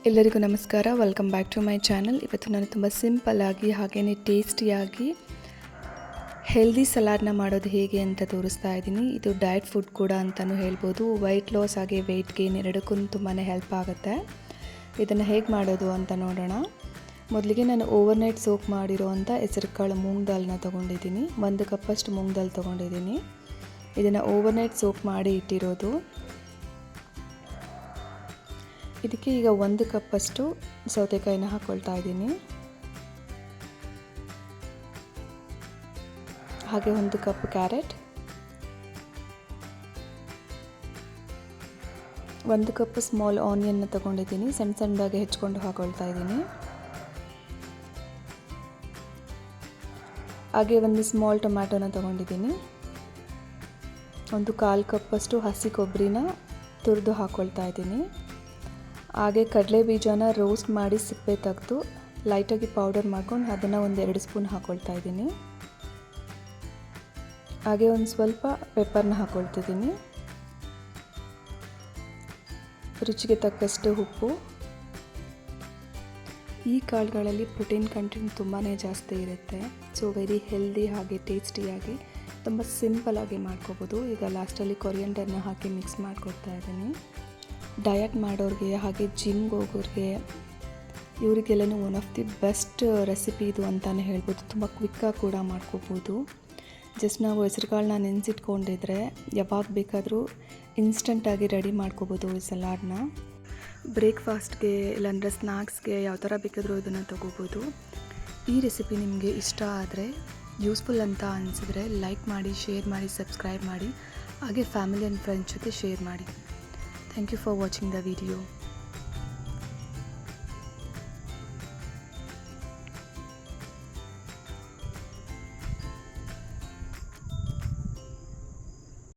ಎಲ್ಲರಿಗೂ ನಮಸ್ಕಾರ. Welcome back to my channel. ಇವತ್ತು ನಾನು ತುಂಬ ಸಿಂಪಲ್ಲಾಗಿ ಹಾಗೆಯೇ ಟೇಸ್ಟಿಯಾಗಿ ಹೆಲ್ದಿ ಸಲಾಡ್ನ ಮಾಡೋದು ಹೇಗೆ ಅಂತ ತೋರಿಸ್ತಾ ಇದ್ದೀನಿ. ಇದು ಡಯಟ್ ಫುಡ್ ಕೂಡ ಅಂತಲೂ ಹೇಳ್ಬೋದು. ವೆಯ್ಟ್ ಲಾಸ್ ಹಾಗೆ ವೆಯ್ಟ್ ಗೇನ್ ಎರಡಕ್ಕೂ ತುಂಬಾ ಹೆಲ್ಪ್ ಆಗುತ್ತೆ. ಇದನ್ನು ಹೇಗೆ ಮಾಡೋದು ಅಂತ ನೋಡೋಣ. ಮೊದಲಿಗೆ ನಾನು ಓವರ್ನೈಟ್ ಸೋಕ್ ಮಾಡಿರೋವಂಥ ಹೆಸರುಕಾಳು ಮೂಂಗ್ ದಾಲ್ನ ತೊಗೊಂಡಿದ್ದೀನಿ. 1 ಕಪ್ಪಷ್ಟು ಮೂಂಗ್ ದಾಲ್ ತೊಗೊಂಡಿದ್ದೀನಿ. ಇದನ್ನು ಓವರ್ನೈಟ್ ಸೋಕ್ ಮಾಡಿ ಇಟ್ಟಿರೋದು. ಇದಕ್ಕೆ ಈಗ 1 ಕಪ್ಪಷ್ಟು ಸೌತೆಕಾಯಿನ ಹಾಕ್ಕೊಳ್ತಾ ಇದ್ದೀನಿ. ಹಾಗೆ 1 ಕಪ್ ಕ್ಯಾರೆಟ್, 1 ಕಪ್ ಸ್ಮಾಲ್ ಆನಿಯನ್ನ ತಗೊಂಡಿದ್ದೀನಿ. ಸಣ್ಣದಾಗಿ ಹೆಚ್ಚಿಕೊಂಡು ಹಾಕ್ಕೊಳ್ತಾ ಇದ್ದೀನಿ. ಹಾಗೆ 1 ಸ್ಮಾಲ್ ಟೊಮ್ಯಾಟೋನ ತಗೊಂಡಿದ್ದೀನಿ. 1/4 ಕಪ್ಪಷ್ಟು ಹಸಿ ಕೊಬ್ಬರಿನ ತುರಿದು ಹಾಕ್ಕೊಳ್ತಾ ಇದ್ದೀನಿ. ಹಾಗೆ ಕಡಲೆ ಬೀಜನ ರೋಸ್ಟ್ ಮಾಡಿ ಸಿಪ್ಪೆ ತೆಗೆದು ಲೈಟಾಗಿ ಪೌಡರ್ ಮಾಡ್ಕೊಂಡು ಅದನ್ನು 1-2 ಸ್ಪೂನ್ ಹಾಕ್ಕೊಳ್ತಾ ಇದ್ದೀನಿ. ಹಾಗೆ ಒಂದು ಸ್ವಲ್ಪ ಪೆಪ್ಪರ್ನ ಹಾಕ್ಕೊಳ್ತಿದ್ದೀನಿ. ರುಚಿಗೆ ತಕ್ಕಷ್ಟು ಉಪ್ಪು. ಈ ಕಾಳುಗಳಲ್ಲಿ ಪ್ರೋಟೀನ್ ಕಂಟೆಂಟ್ ತುಂಬಾ ಜಾಸ್ತಿ ಇರುತ್ತೆ. ಸೊ ವೆರಿ ಹೆಲ್ದಿ ಹಾಗೆ ಟೇಸ್ಟಿಯಾಗಿ ತುಂಬ ಸಿಂಪಲಾಗಿ ಮಾಡ್ಕೋಬೋದು. ಈಗ ಲಾಸ್ಟಲ್ಲಿ ಕೊರಿಯಂಡರ್ನ ಹಾಕಿ ಮಿಕ್ಸ್ ಮಾಡಿಕೊಡ್ತಾ ಇದ್ದೀನಿ. ಡಯಟ್ ಮಾಡೋರಿಗೆ ಹಾಗೆ ಜಿಮ್ಗೆ ಹೋಗೋರಿಗೆ ಇವರಿಗೆಲ್ಲನೂ one of the best recipe ಇದು ಅಂತಲೇ ಹೇಳ್ಬೋದು. ತುಂಬ ಕ್ವಿಕ್ಕಾಗಿ ಕೂಡ ಮಾಡ್ಕೋಬೋದು. ಜಸ್ಟ್ ನಾವು ಹೆಸರುಕಾಳನ್ನ ನೆನೆಸಿಟ್ಕೊಂಡಿದ್ರೆ ಯಾವಾಗ ಬೇಕಾದರೂ ಇನ್ಸ್ಟಂಟಾಗಿ ರೆಡಿ ಮಾಡ್ಕೋಬೋದು ಈ ಸಲಾಡ್ನ. ಬ್ರೇಕ್ಫಾಸ್ಟ್ಗೆ ಇಲ್ಲಾಂದರೆ ಸ್ನ್ಯಾಕ್ಸ್ಗೆ ಯಾವ ಥರ ಬೇಕಾದರೂ ಇದನ್ನು ತೊಗೋಬೋದು. ಈ ರೆಸಿಪಿ ನಿಮಗೆ ಇಷ್ಟ ಆದರೆ, ಯೂಸ್ಫುಲ್ ಅಂತ ಅನಿಸಿದ್ರೆ ಲೈಕ್ ಮಾಡಿ, ಶೇರ್ ಮಾಡಿ, ಸಬ್ಸ್ಕ್ರೈಬ್ ಮಾಡಿ. ಹಾಗೆ ಫ್ಯಾಮಿಲಿ ಆ್ಯಂಡ್ ಫ್ರೆಂಡ್ಸ್ ಜೊತೆ ಶೇರ್ ಮಾಡಿ. Thank you for watching the video.